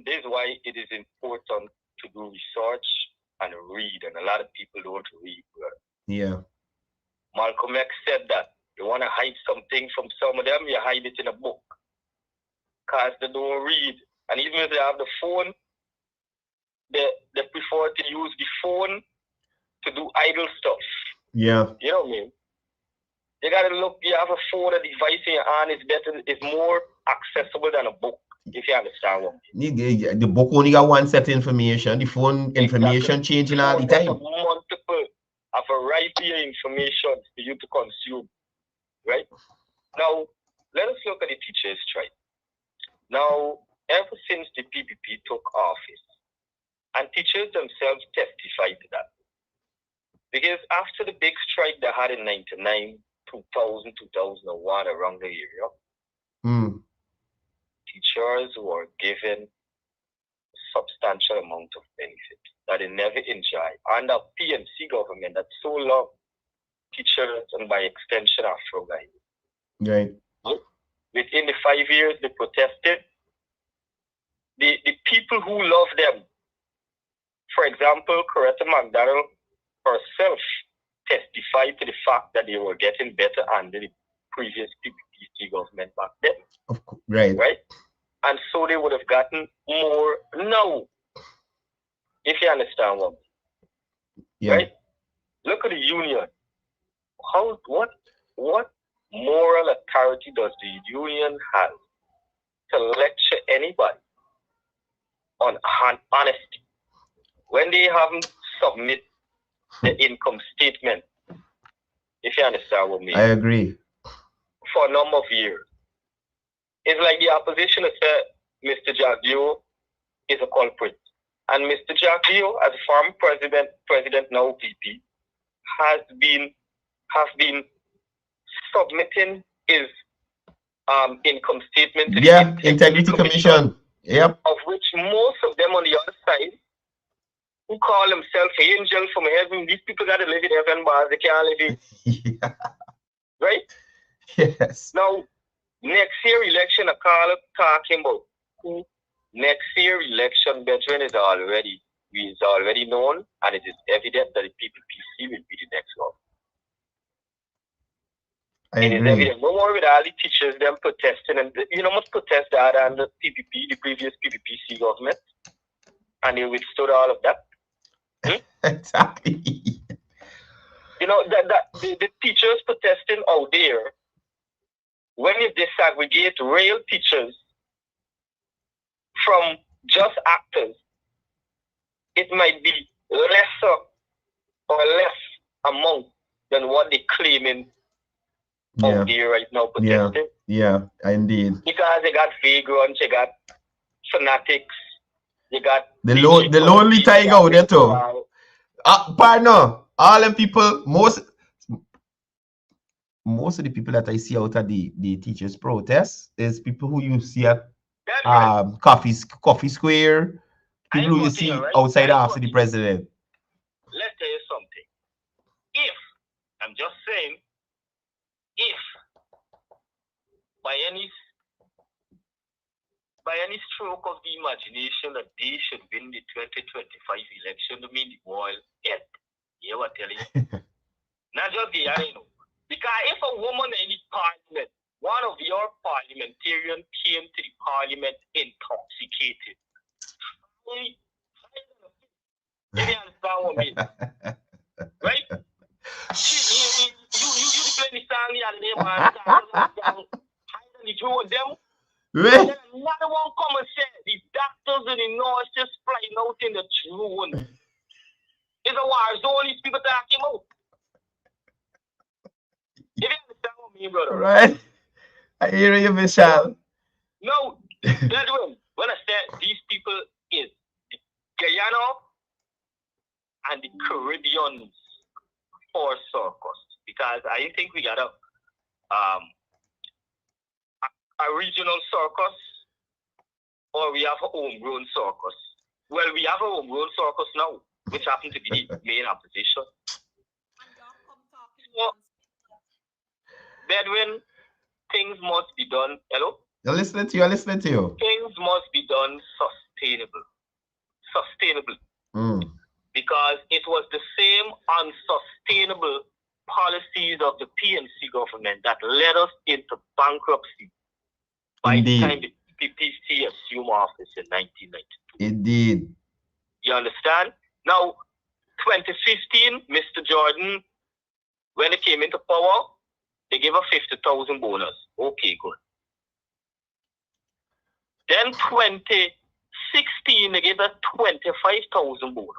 this is why it is important to do research and read, and a lot of people don't read. Right? Yeah. Malcolm X said that you want to hide something from some of them, you hide it in a book, because they don't read. And even if they have the phone, they prefer to use the phone to do idle stuff. Yeah. You know what I mean? You gotta look, you have a phone, a device in your hand is more accessible than a book, if you understand what I mean. The book only got one set of information, the phone information changing all the time. A variety of information for you to consume, right? Now, let us look at the teachers' strike. Now, ever since the PPP took office, and teachers themselves testified to that, because after the big strike they had in 99, 2000, 2001, around the area, teachers were given a substantial amount of benefit that they never enjoyed. Under PNC government that so long teachers and by extension Afro guys. Right. Within the 5 years they protested. The people who love them, for example, Coretta McDonald herself testified to the fact that they were getting better under the previous PPP government back then. Of course, right. Right? And so they would have gotten more now, if you understand what. Yeah. Right? Look at the union. What moral authority does the union have to lecture anybody on honesty when they haven't submit the income statement? If you understand what I mean. I agree. For a number of years. It's like the opposition has said Mr. Jagdeo is a culprit. And Mr. Jagdeo, as a former president now VP, have been submitting his income statement to the Integrity Commission. Yep. Of which most of them on the other side, who call themselves angel from heaven, these people got to live in heaven, but they can't live in. Yeah. Right? Yes. Now, next year election, a call talking about who next year election veteran is already known, and it is evident that the PPPC will be the next one. I agree. It is evident. No more with all the teachers, them protesting, and you know much protest that under PPP, the previous PPPC government, and they withstood all of that. Exactly. You know the teachers protesting out there. When you disaggregate real teachers from just actors, it might be lesser or less amount than what they're claiming out there right now protesting. Yeah, indeed. Because they got vagrants, they got fanatics, You got the lonely tiger out there too. Partner, all them people, most of the people that I see out at the teachers' protest is people who you see at coffee square, people who you see outside the office of the president. Let's tell you something. If, I'm just saying, if by any stroke of the imagination that they should win the 2025 election, I mean the world end. You know what I'm telling you? Not just the area, because if a woman in the parliament, one of your parliamentarians came to the parliament intoxicated, you understand what I mean? Right? You declare the song the other day, man. Hide the two of them. Then another one come and say the doctors and the nurses flying out in the drone. It's a war zone, these people talking about. You understand what I mean, brother? Right. I hear you, Michelle. No, that's when I said these people is the Guyana and the Caribbeans for circus, because I think we got a regional circus, or we have a homegrown circus. Well, we have a homegrown circus now, which happens to be the main opposition. So, Bedouin, things must be done. Hello? I'm listening to you. Things must be done sustainable. Because it was the same unsustainable policies of the PNC government that led us into bankruptcy by the time the PPC assumed office in 1992. Indeed. You understand? Now, 2015, Mr. Jordan, when he came into power, they gave a 50,000 bonus. Okay, good. Then 2016, they gave a 25,000 bonus.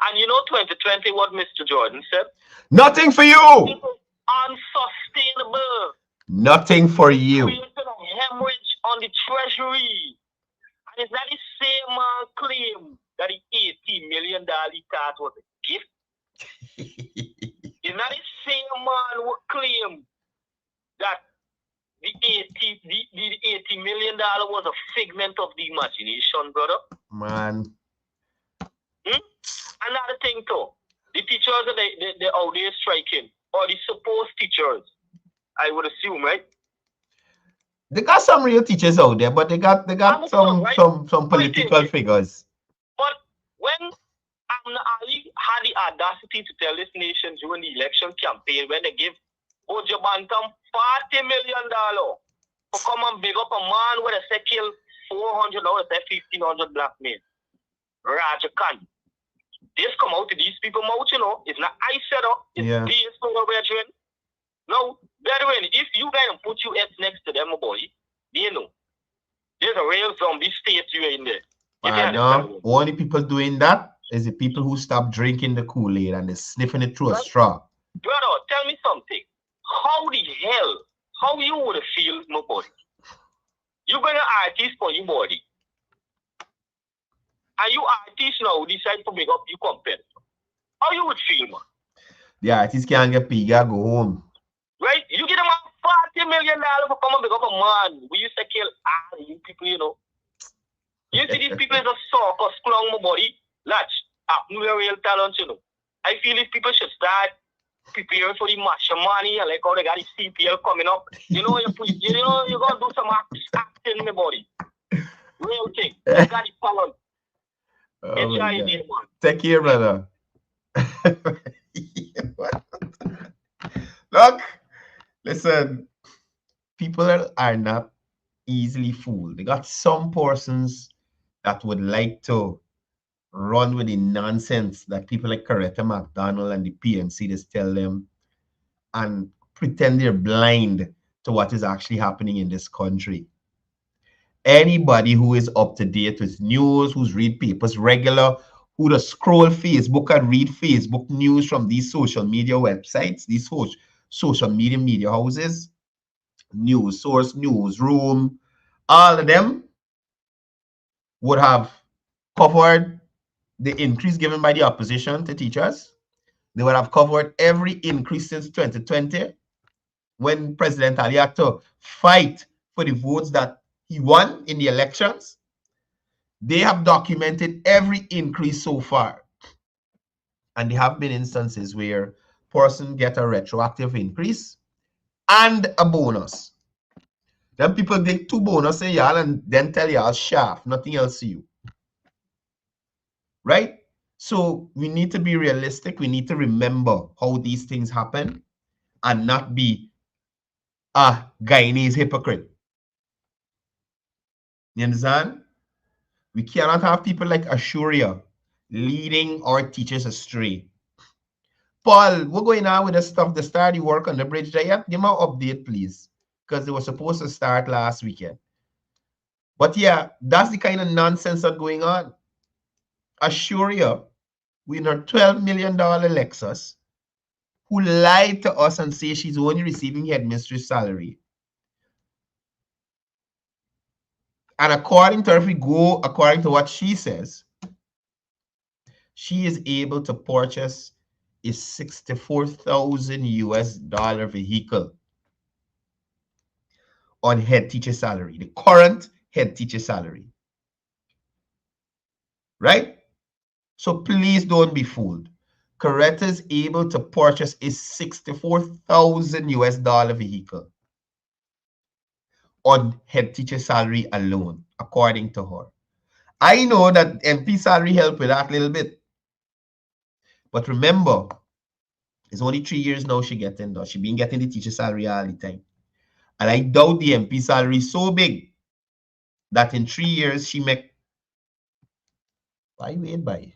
And you know 2020 what Mr. Jordan said? Nothing for you! Unsustainable. Nothing for you. Created a hemorrhage on the treasury. And it's not the same claim that the $80 million tax was a gift. It's not the same man who claim that the $80 million was a figment of the imagination, brother. Man. Another thing too, the teachers that they out there striking, or the supposed teachers, I would assume, right? They got some real teachers out there, but they got some political figures. But when Amna Ali had the audacity to tell this nation during the election campaign, when they give Ojo Bantam $40 million to come and big up a man where they say kill 400 or say 1,500 black men, Raja Khan. This come out to these people mouth, you know. It's not I said up, it's based on the veteran. No, veteran, if you guys don't put your heads next to them, my boy, you know, there's a real zombie state you in there. No, only people doing that is the people who stop drinking the Kool-Aid and they're sniffing it through a straw. Brother, tell me something. How you would feel, my boy? You got an artist for your body. And you artists now decide to make up your competitor. How you would feel, man? The artist can't get paid, go home. Right? You get a man $40 million for come and make up a man. We used to kill you people, you know. You see these people is a circus clown, my body. Latch, new real talent, you know. I feel these people should start preparing for the matrimony and like how they got the CPL coming up. You know, you're gonna do some acting in my body. Real thing. You got the talent. Take care, brother. Look, listen, people are not easily fooled. They got some persons that would like to run with the nonsense that people like Coretta McDonald and the PNC just tell them and pretend they're blind to what is actually happening in this country. Anybody who is up to date with news, who's read papers regular, who just scroll Facebook and read Facebook news from these social media websites, these social media houses, News Source, Newsroom, all of them, would have covered the increase given by the opposition to teachers. They would have covered every increase since 2020 when President Ali had to fight for the votes that he won in the elections. They have documented every increase so far. And there have been instances where person get a retroactive increase and a bonus. Then people dig 2 bonuses in y'all and then tell y'all shaft, nothing else to you. Right? So we need to be realistic. We need to remember how these things happen and not be a Guyanese hypocrite. You understand? We cannot have people like Ashuria leading our teachers astray. Paul, what's going on with the stuff? The start you work on the bridge there yet? Give me an update, please. Because they were supposed to start last weekend. But yeah, that's the kind of nonsense that's going on. Ashuria, with her $12 million Lexus, who lied to us and say she's only receiving headmistress salary. And according to her, if we go according to what she says, she is able to purchase a $64,000 vehicle on head teacher salary, the current head teacher salary. Right? So please don't be fooled. Coretta is able to purchase a $64,000 vehicle on head teacher salary alone, according to her. I know that MP salary helped with that a little bit. But remember, it's only 3 years now she getting though. She been getting the teacher salary all the time. And I doubt the MP salary is so big that in 3 years she make, why wait by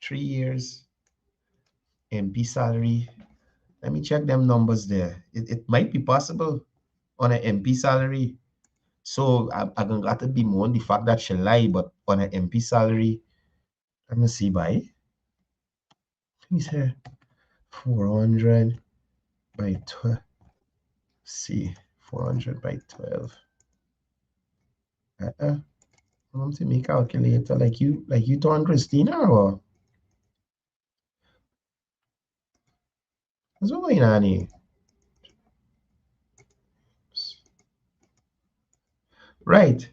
3 years MP salary. Let me check them numbers there. It might be possible on an MP salary. So I'm going to have to be more on the fact that she lie, but on an MP salary, let me see by. Let me say 400 by 12. See, 400 by 12. I want to make a calculator like you told Christina, or what's going on here? Right.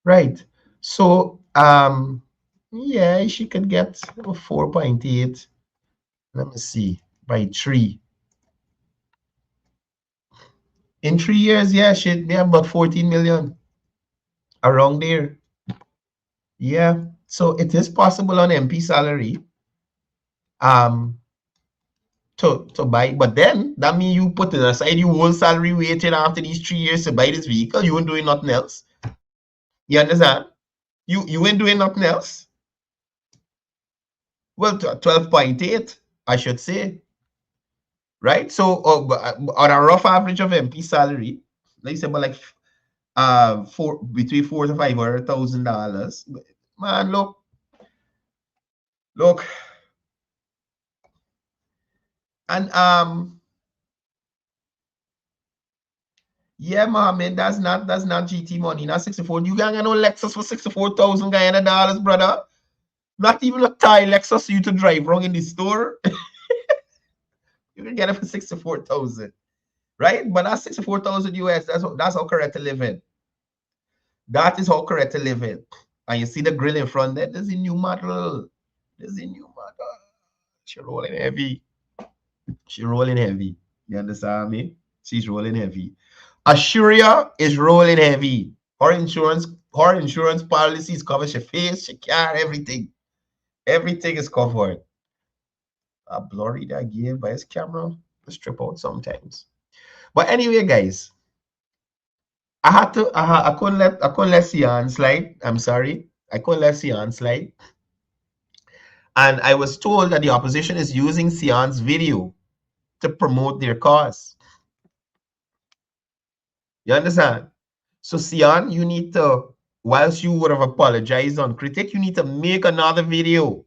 Right. So yeah, she could get 4.8. Let me see, by 3. In 3 years, yeah, they have about 14 million around there. Yeah. So it is possible on MP salary to buy, but then that means you put it aside your whole salary waiting after these 3 years to buy this vehicle. You ain't doing nothing else. You understand? You ain't doing nothing else. Well, 12.8, I should say. Right? So on a rough average of MP salary, let's say about like between $400,000 to $500,000. Man, look. And yeah, Mohammed, that's not GT money. That's 64. You can't get no Lexus for 64,000 Guyana dollars, brother. Not even a Thai Lexus for you to drive wrong in the store. You can get it for 64,000, right? But that's 64,000 US. That's how Coretta living. That is how Coretta living. And you see the grill in front there. There's a new model. She rolling heavy. You understand me? She's rolling heavy. Ashuria is rolling heavy. Her insurance policies cover your face, your car, everything. Everything is covered. Blurry that gear by his camera. Let's trip out sometimes. But anyway, guys, I couldn't let Sian slide. I'm sorry. I couldn't let Sian slide. And I was told that the opposition is using Sian's video to promote their cause. You understand? So Sian, you need to, whilst you would have apologized on Critic, you need to make another video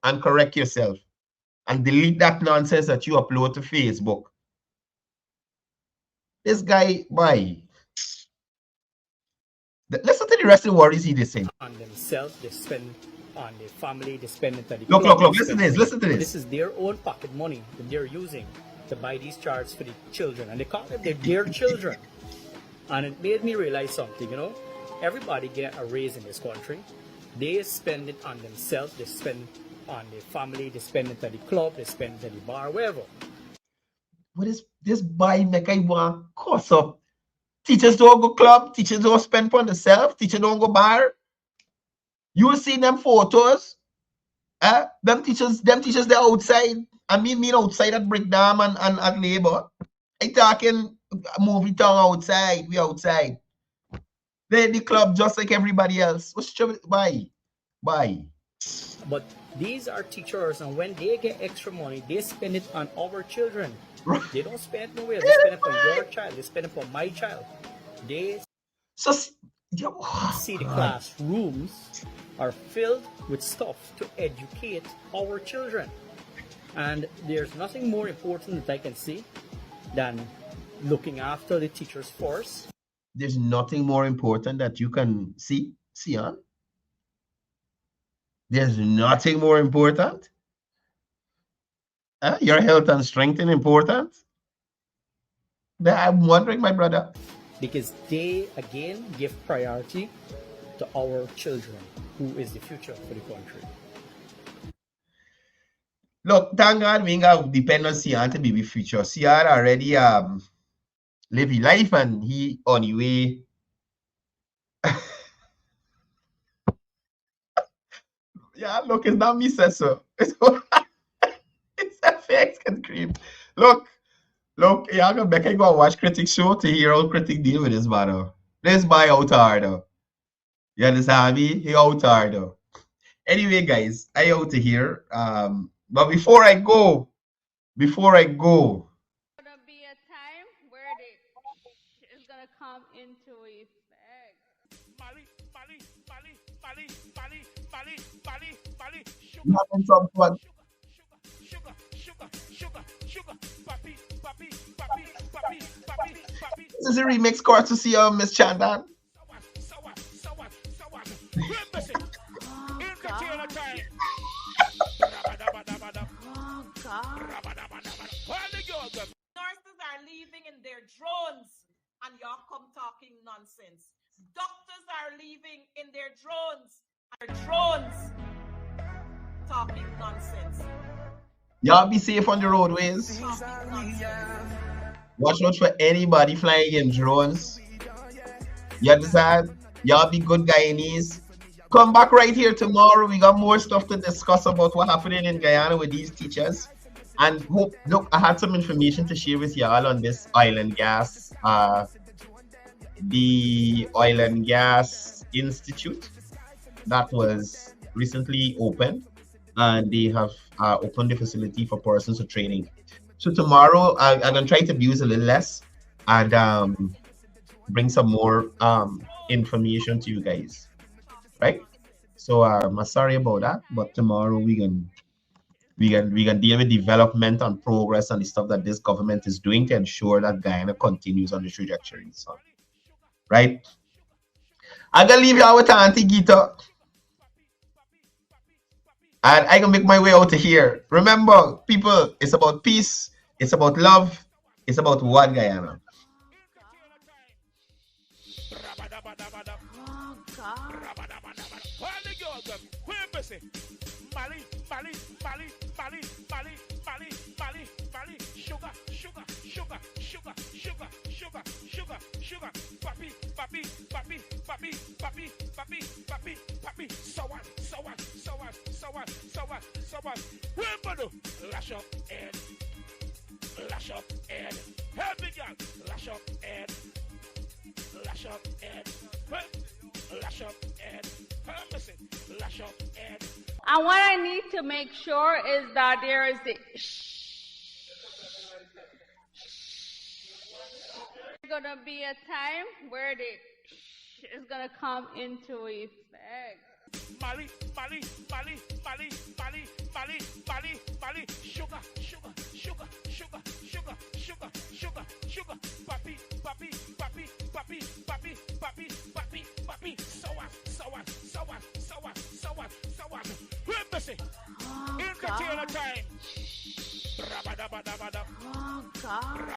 and correct yourself and delete that nonsense that you upload to Facebook. This guy, boy, Listen to the rest of the words he did say. On themselves, they spend on their family, they spend it at the Look, club, look. they Listen to spend this. it- Listen to This this. is their own pocket money that they're using to buy these charts for the children, and they call them their children. And it made me realize something, you know, everybody get a raise in this country. They spend it on themselves, they spend on their family, they spend it at the club, they spend it at the bar, wherever. What is this boy make I want course up? Teachers don't go club, teachers don't spend for themselves, teachers don't go bar. You will see them photos. Them teachers they're outside. I mean outside at Brickdam and at Labour. I talking movie town outside. We outside. They're the club just like everybody else. What's the trouble? Bye. But these are teachers, and when they get extra money, they spend it on our children. They don't spend it nowhere. They spend it for your child. They spend it for my child. They So see the classrooms are filled with stuff to educate our children. And there's nothing more important that I can see than looking after the teachers first. there's nothing more important that you can see on. There's nothing more important. Your health and strength is important. I'm wondering, my brother. Because they again give priority to our children, who is the future for the country. Look, thank God we have dependency on to be with future. CR already live his life and he on the way. Yeah, look, it's not me said so. It's FX can cream. Look, yeah, I'm gonna go and watch Critic Show to hear how Critic deal with this matter. This boy out hard though. You understand me? He out hard though. Anyway, guys, I out to here. But before I go, Gonna be a time where it's gonna come into effect. nothing from what this is a remix courtesy of Miss Chandan. Nurses are leaving in their drones, and y'all come talking nonsense. Doctors are leaving in their drones, talking nonsense. Y'all be safe on the roadways. Talking nonsense. Watch out for anybody flying in drones. You understand? Y'all be good Guyanese. Come back right here tomorrow. We got more stuff to discuss about what happening in Guyana with these teachers. And hope, look, I had some information to share with y'all on this oil and gas. The Oil and Gas Institute that was recently opened, and they have opened the facility for persons of training. So tomorrow I'm gonna try to use a little less and bring some more information to you guys, right? So I'm sorry about that, but tomorrow we can deal with development and progress and the stuff that this government is doing to ensure that Guyana continues on the trajectory. So, right? I'm gonna leave y'all with Auntie Gita. And I can make my way out of here. Remember, people, it's about peace, it's about love, it's about one Guyana. Lash up and help me, girl. Lash up and lash up and lash up and lash up and. And what I need to make sure is that there is the there's gonna be a time where it's gonna come into effect. Mali, sugar, papi, happy. So what? Embassy. Oh, Entertainer time. God.